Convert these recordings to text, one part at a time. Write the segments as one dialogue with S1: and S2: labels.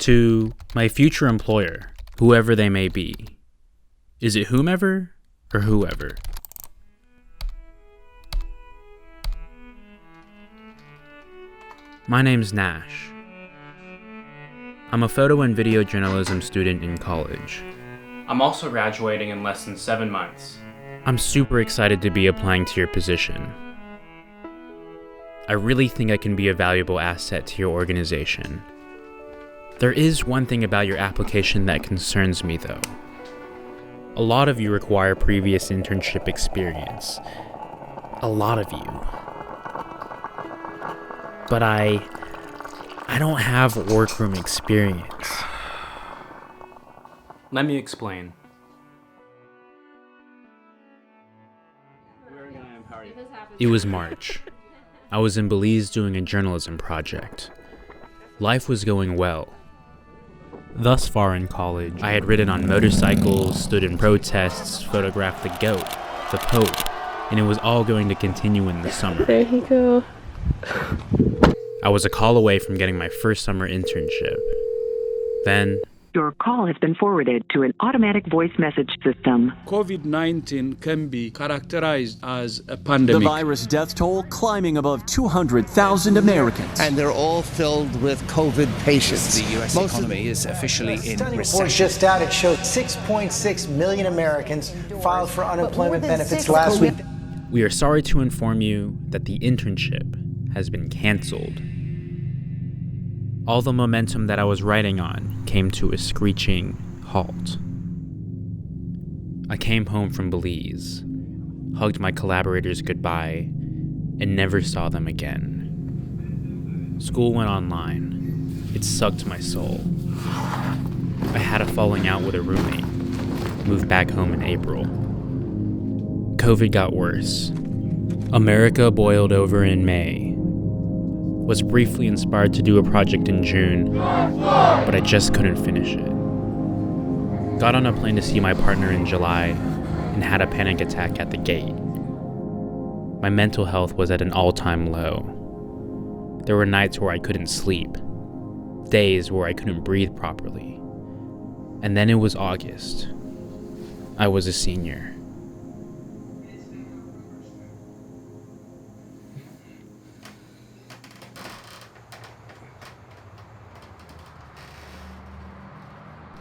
S1: To my future employer, whoever they may be. Is it whomever or whoever? My name's Nash. I'm a photo and video journalism student in college. I'm also graduating in less than 7 months. I'm super excited to be applying to your position. I really think I can be a valuable asset to your organization. There is one thing about your application that concerns me though. A lot of you require previous internship experience. A lot of you. But I don't have workroom experience. Let me explain. It was March. I was in Belize doing a journalism project. Life was going well. Thus far in college, I had ridden on motorcycles, stood in protests, photographed the goat, the Pope, and it was all going to continue in the summer.
S2: There you go.
S1: I was a call away from getting my first summer internship. Then,
S3: your call has been forwarded to an automatic voice message system.
S4: COVID-19 can be characterized as a pandemic.
S5: The virus death toll climbing above 200,000 Americans.
S6: And they're all filled with COVID patients.
S7: The U.S. economy is officially in recession.
S8: Report just out, it showed 6.6 million Americans filed for unemployment benefits last week.
S1: We are sorry to inform you that the internship has been canceled. All the momentum that I was riding on came to a screeching halt. I came home from Belize, hugged my collaborators goodbye, and never saw them again. School went online. It sucked my soul. I had a falling out with a roommate, moved back home in April. COVID got worse. America boiled over in May. Was briefly inspired to do a project in June, but I just couldn't finish it. Got on a plane to see my partner in July and had a panic attack at the gate. My mental health was at an all-time low. There were nights where I couldn't sleep, days where I couldn't breathe properly. And then it was August. I was a senior.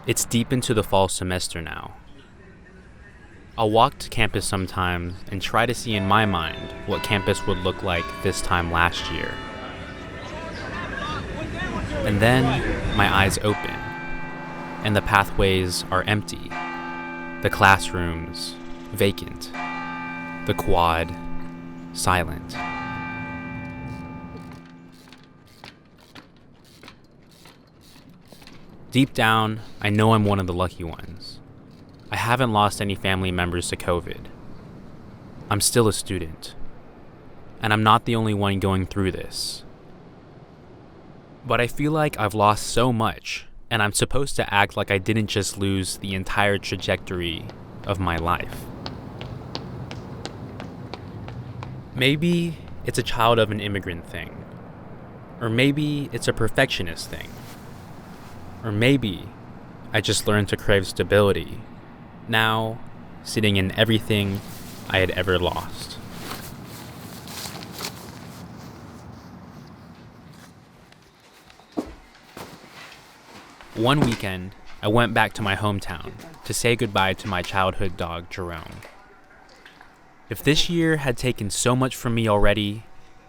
S1: It's deep into the fall semester now. I'll walk to campus sometimes and try to see in my mind what campus would look like this time last year. And then my eyes open, and the pathways are empty. The classrooms, vacant. The quad, silent. Deep down, I know I'm one of the lucky ones. I haven't lost any family members to COVID. I'm still a student. And I'm not the only one going through this. But I feel like I've lost so much, and I'm supposed to act like I didn't just lose the entire trajectory of my life. Maybe it's a child of an immigrant thing. Or maybe it's a perfectionist thing. Or maybe I just learned to crave stability, now sitting in everything I had ever lost. One weekend, I went back to my hometown to say goodbye to my childhood dog, Jerome. If this year had taken so much from me already,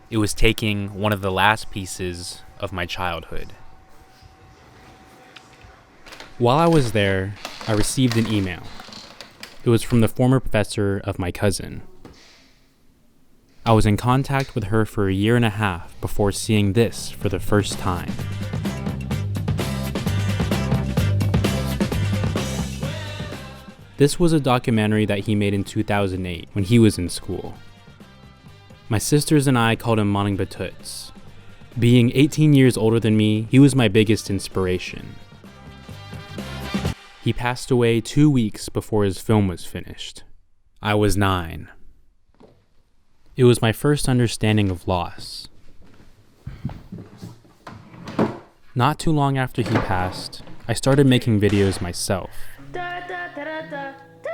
S1: it was taking one of the last pieces of my childhood. While I was there, I received an email. It was from the former professor of my cousin. I was in contact with her for 1.5 years before seeing this for the first time. This was a documentary that he made in 2008 when he was in school. My sisters and I called him Maning Batutz. Being 18 years older than me, he was my biggest inspiration. He passed away 2 weeks before his film was finished. I was 9. It was my first understanding of loss. Not too long after he passed, I started making videos myself.
S2: Da, da, da, da, da, da.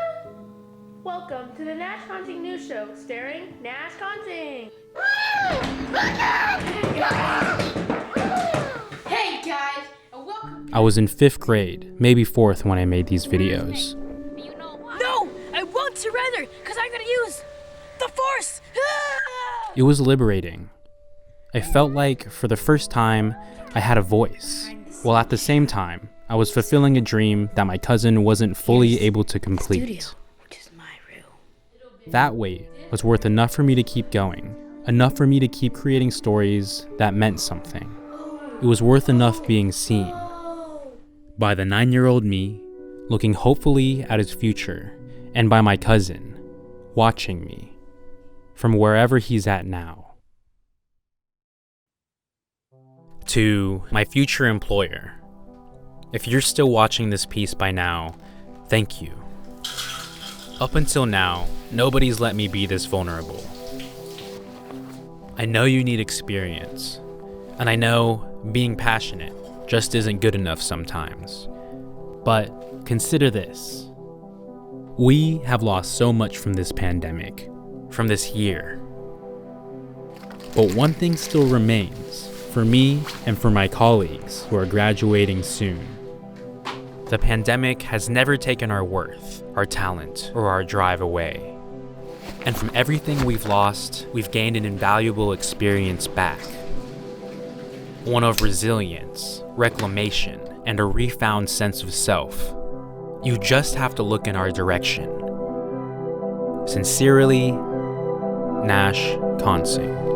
S2: Welcome to the Nash Consing News Show, starring Nash Consing. Hey guys, and welcome.
S1: I was in 5th grade, maybe 4th when I made these videos.
S9: No, I won't surrender, because I'm gonna use the Force.
S1: It was liberating. I felt like, for the first time, I had a voice, while at the same time, I was fulfilling a dream that my cousin wasn't fully able to complete. That weight was worth enough for me to keep going, enough for me to keep creating stories that meant something. It was worth enough being seen by the 9-year-old me, looking hopefully at his future, and by my cousin, watching me, from wherever he's at now. To my future employer, if you're still watching this piece by now, thank you. Up until now, nobody's let me be this vulnerable. I know you need experience, and I know being passionate just isn't good enough sometimes. But consider this. We have lost so much from this pandemic, from this year. But one thing still remains, for me and for my colleagues who are graduating soon. The pandemic has never taken our worth, our talent, or our drive away. And from everything we've lost, we've gained an invaluable experience back. One of resilience, reclamation, and a refound sense of self. You just have to look in our direction. Sincerely, Nash Consing.